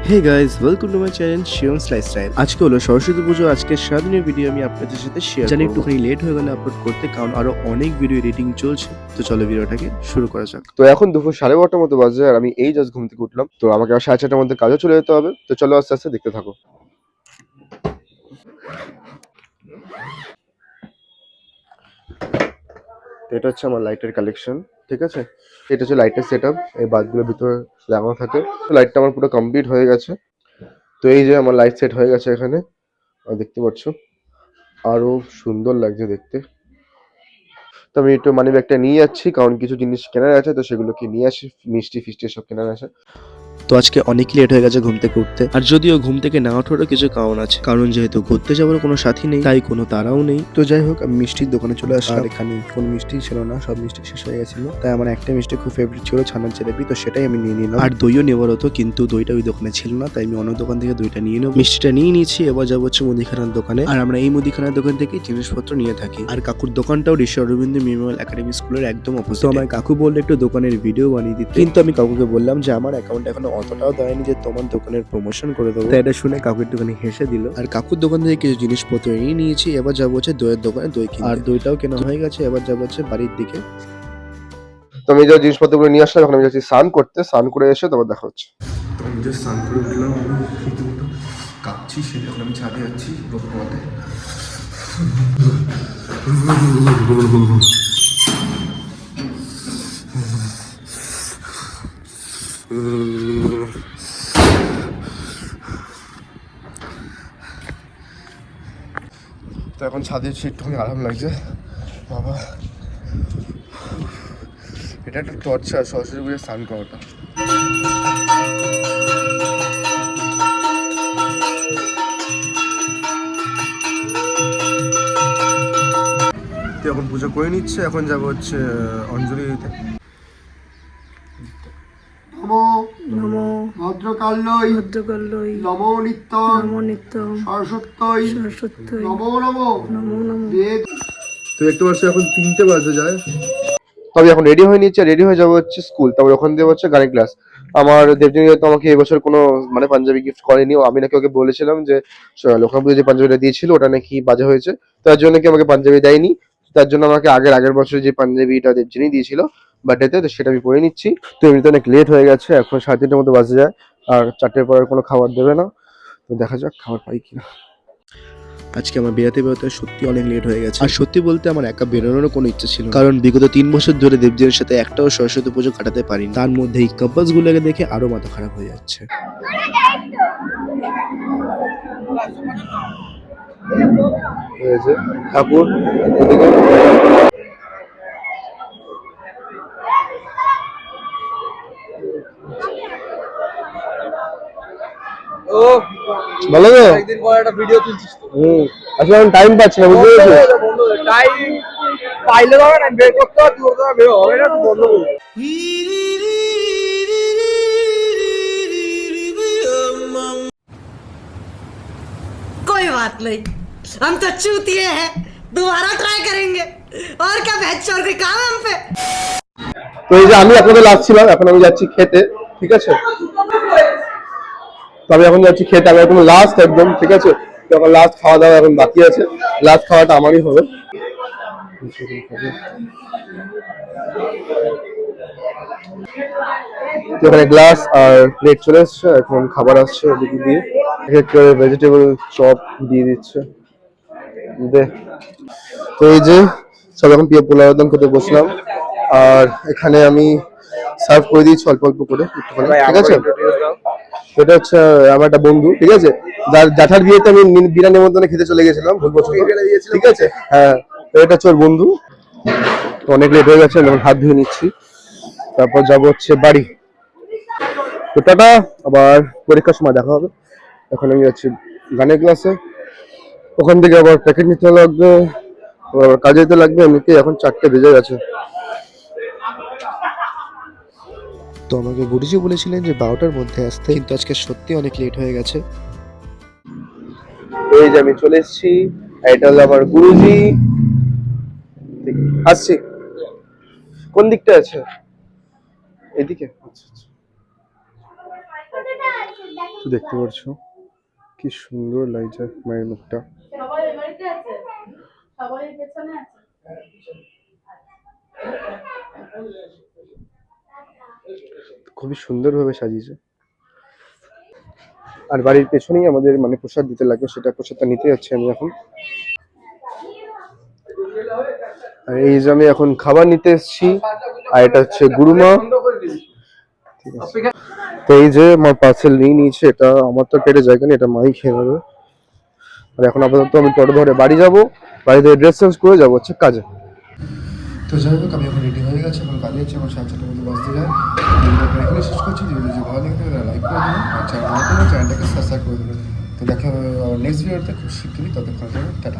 Hey guys, welcome to my channel শিওমস lifestyle. আজকে হলো সরস্বতী পুজো। আজকে সারাদিনের ভিডিও আমি আপনাদের সাথে শেয়ার করব। জানি একটুখানি লেট হয়ে গেল আপলোড করতে, কারণ আরো অনেক ভিডিও এডিটিং চলছে। তো চলো ভিডিওটাকে শুরু করা যাক। তো এখন দুপুর 12:30টার মতো বাজে আর আমি এই জাস্ট ঘুম থেকে উঠলাম। তো আমাকে আর 4:30টার মধ্যে কাজে চলে যেতে হবে। তো চলো আস্তে আস্তে দেখতে থাকো। তো এটা হচ্ছে আমার লাইটের কালেকশন, ঠিক আছে। এটা হচ্ছে লাইটের সেট আপ, এই বাল্বগুলোর ভিতরে লাগানো থাকে। তো লাইটটা আমার পুরো কমপ্লিট হয়ে গেছে। তো এই যে আমার লাইট সেট হয়ে গেছে এখানে, আর দেখতে পাচ্ছ আরো সুন্দর লাগছে দেখতে। তো আমি একটু মানি ব্যাগটা নিয়ে যাচ্ছি, কারণ কিছু জিনিস কেনার আছে, তো সেগুলোকে নিয়ে আসি। মিষ্টি ফিষ্টি সব কেনার আছে। তো আজকে অনেক লেট হয়ে গেছে ঘুম থেকে উঠতে। আর যদিও ঘুম থেকে না ওঠারও কিছু কারণ আছে, কারণ যেহেতু ঘুরতে যাওয়ার কোনো সাথী নেই, তাই কোনো তাড়াও নেই। তো যাই হোক, আমি মিষ্টির দোকানে চলে আসলাম। আর এখানে কোনো মিষ্টি ছিল না, সব মিষ্টি শেষ হয়ে গেছিল। তাই আমার একটা মিষ্টি খুব ফেভারিট ছিল, ছানার জিলাপি। তো সেটাই আমি নিয়ে নিলাম। আর দইও নেওয়ার হতো, কিন্তু দইটা ওই দোকানে ছিল না, তাই আমি অন্য দোকান থেকে দইটা নিয়ে নেবো। মিষ্টিটা নিয়ে নিয়েছি। এবার যাবো হচ্ছে মুদিখানার দোকানে। আর আমরা এই মুদিখানার দোকান থেকে জিনিসপত্র নিয়ে থাকি। আর কাকুর দোকানটাও ঋষি অরবিন্দ মেমোরিয়াল একাডেমি স্কুলের একদম অপোজিট। তো আমার কাকু বললে একটু দোকানের ভিডিও বানিয়ে দিতে, কিন্তু আমি কাকুকে বললাম যে আমার অ্যাকাউন্ট এখনো অতটাও দেয়নি যে তোমার দোকানের প্রমোশন করে দেবো। তাই এটা শুনে কাকু একটুখানি হেসে দিল। আর কাকুর দোকান থেকে কিছু জিনিসপত্র নিয়ে নিয়েছি। এবার যাবো হচ্ছে দইয়ের দোকানে দই কিনতে। আর দইটাও কেনা হয়ে গেছে। এবার যাবো হচ্ছে বাড়ির দিকে। তো আমি যে জিনিসপত্রগুলো নিয়ে আসলাম, এখন আমি যাচ্ছি স্নান করতে। স্নান করে এসে তারপর দেখা হচ্ছে। তো আমি যে স্নান করে উঠলাম, আমি রীতিমতো কাঁপছি। সেটা এখন আমি ছাদে যাচ্ছি রোদ পোয়াতে। তো এখন ছাদে এসে একটুখানি আরাম লাগছে বাবা। এটা একটা টর্চার সরস্বতী পুজোয় স্নান করাটা। তো এখন পুজো করে নিচ্ছে। এখন যাবো হচ্ছে অঞ্জলি দিতে। নমো নমো ভদ্রকাল্যই ভদ্রকাল্যই নমো নিত্যং নমো নিত্যং সরস্বত্যই সরস্বত্যই নমো নমো। নমো নমো। তো দেখতে পাচ্ছি এখন 3টে বাজে যায়। তবে এখন রেডি হয়ে নিচ্ছে, রেডি হয়ে যাবো হচ্ছে স্কুল। তারপর ওখান দিয়ে হচ্ছে গানের ক্লাস। আমার দেবজিনী তো আমাকে এবছর কোনো মানে পাঞ্জাবি গিফট করেনি। আমি নাকি ওকে বলেছিলাম যে লক্ষ্মী পুজো যে পাঞ্জাবিটা দিয়েছিল ওটা নাকি বাজে হয়েছে, তার জন্য কি আমাকে পাঞ্জাবি দেয়নি। তার জন্য আমাকে আগের বছর যে পাঞ্জাবিটা দেবজিনী দিয়েছিল বার্থডেতে, তো সেটা আমি পরে নিচ্ছি। তো এমনিতে অনেক লেট হয়ে গেছে, এখন 3:30টার মতো বাজে যায়। আর 4টের পর কোনো খাবার দেবে না। তো দেখা যাক খাবার পাই কিনা। আজকে আমার বেরোতে বেরোতে সত্যি অনেক লেট হয়ে গেছে। আর সত্যি বলতে আমার একা বেরোনোরও কোনো ইচ্ছা ছিল না, কারণ বিগত 3 বছর ধরে দেবজির সাথে একটাও সরস্বতী পুজো কাটাতে পারিনি। তার মধ্যে এই কাপলস গুলোকে দেখে আরো মাথা খারাপ হয়ে যাচ্ছে। হয়েছে ঠাকুর ওদিকে। ও ভালো তো? একদিন পর একটা ভিডিও তুলছিস তো? আসলে এখন টাইম পাচ্ছি না, বুঝতে পেরেছো? টাইম পাইলে হবে না, বের করতে হবে, দূর করে বের হবে না, তুই বন্ধ করবি। कोई बात नहीं, हम तो चूतिए हैं, दोबारा ट्राई करेंगे। और क्या भैंस चोर के काम है हम पे। তো এই যে আমি আপনাদের লাগছিলাম, এখন আমি যাচ্ছি খেতে, ঠিক আছে। তো আমি এখন যাচ্ছি খেতে, আমি এখন লাস্ট একদম, ঠিক আছে। তো এখন লাস্ট খাওয়া দাওয়া এখন বাকি আছে। লাস্ট খাওয়াটা আমারই হবে। তো এখানে গ্লাস আর প্লেট চলে এসছে, এখন খাবার আসছে ওদিকে দিয়ে। এক এক করে ভেজিটেবল চপ দিয়ে দিচ্ছে। দে। তো এই যে সব এখন পোলাও একদম খেতে বসলাম। আর এখানে আমি সার্ভ করে দিয়েছি অল্প অল্প করে একটুখানি, ঠিক আছে। এটা হচ্ছে আমার একটা বন্ধু, ঠিক আছে, যার জ্যাঠার বিয়েতে আমি বিনা নিমন্ত্রণে খেতে চলে গেছিলাম ভুল বছর, ঠিক আছে। হ্যাঁ, তো এটা হচ্ছে ওর বন্ধু। তো অনেক লেট হয়ে গেছে, এখন হাত ধুয়ে নিচ্ছি, তারপর যাবো হচ্ছে বাড়ি। তো টাটা, আবার পরীক্ষার সময় দেখা হবে। এখন আমি যাচ্ছি গানের ক্লাসে, ওখান থেকে আবার প্যাকেট নিতে লাগবে, আবার কাজে যেতে লাগবে। এমনিতে এখন 4টে বেজে গেছে। তো আমাকে গুরুজি বলেছিলেন যে 12টার মধ্যে আসতে, কিন্তু আজকে সত্যি অনেক লেট হয়ে গেছে। এই যে আমি চলে এসেছি, এটা হলো আমার গুরুজি। আসছি। কোন দিকটা আছে? এদিকে। আচ্ছা আচ্ছা। তো দেখতে পাচ্ছ কি সুন্দর লাগছে মায়ের মুখটা। সবাই এ বাড়িতে আছে, সবাই পেছনে আছে। খুবই সুন্দরভাবে সাজিয়েছে। আর বাড়ির পেছনেই আমাদের মানে প্রসাদ দিতে লাগবে, সেটা প্রসাদটা নিতে যাচ্ছি আমি এখন। আর এই যে আমি এখন খাবার নিতে এসেছি, আর এটা হচ্ছে গুরুমা। ঠিক আছে, তো এই যে আমার পার্সেল নিয়ে নিয়েছে, এটা আমার তো পেটে জায়গা নেই, এটা মাই খেয়ে নেবে। আর এখন আপাতত আমি টোটো ধরে বাড়ি যাব, বাড়িতে ড্রেস চেঞ্জ করে যাবো হচ্ছে কাজে। তো যাই হোক আমি এখন রেডি হয়ে গেছি, এখন কাজে যাচ্ছি, আমার 7:30 মধ্যে বাজতে যায়। এখানে শেষ করছি, যদি ভালো লাগে তাহলে লাইক করে দেবেন, আর চ্যানেলটাকে সাবস্ক্রাইব করে দেবেন। তো দেখা হবে নেক্সট ভিডিওতে খুব শীঘ্রই, ততক্ষণ টাটা।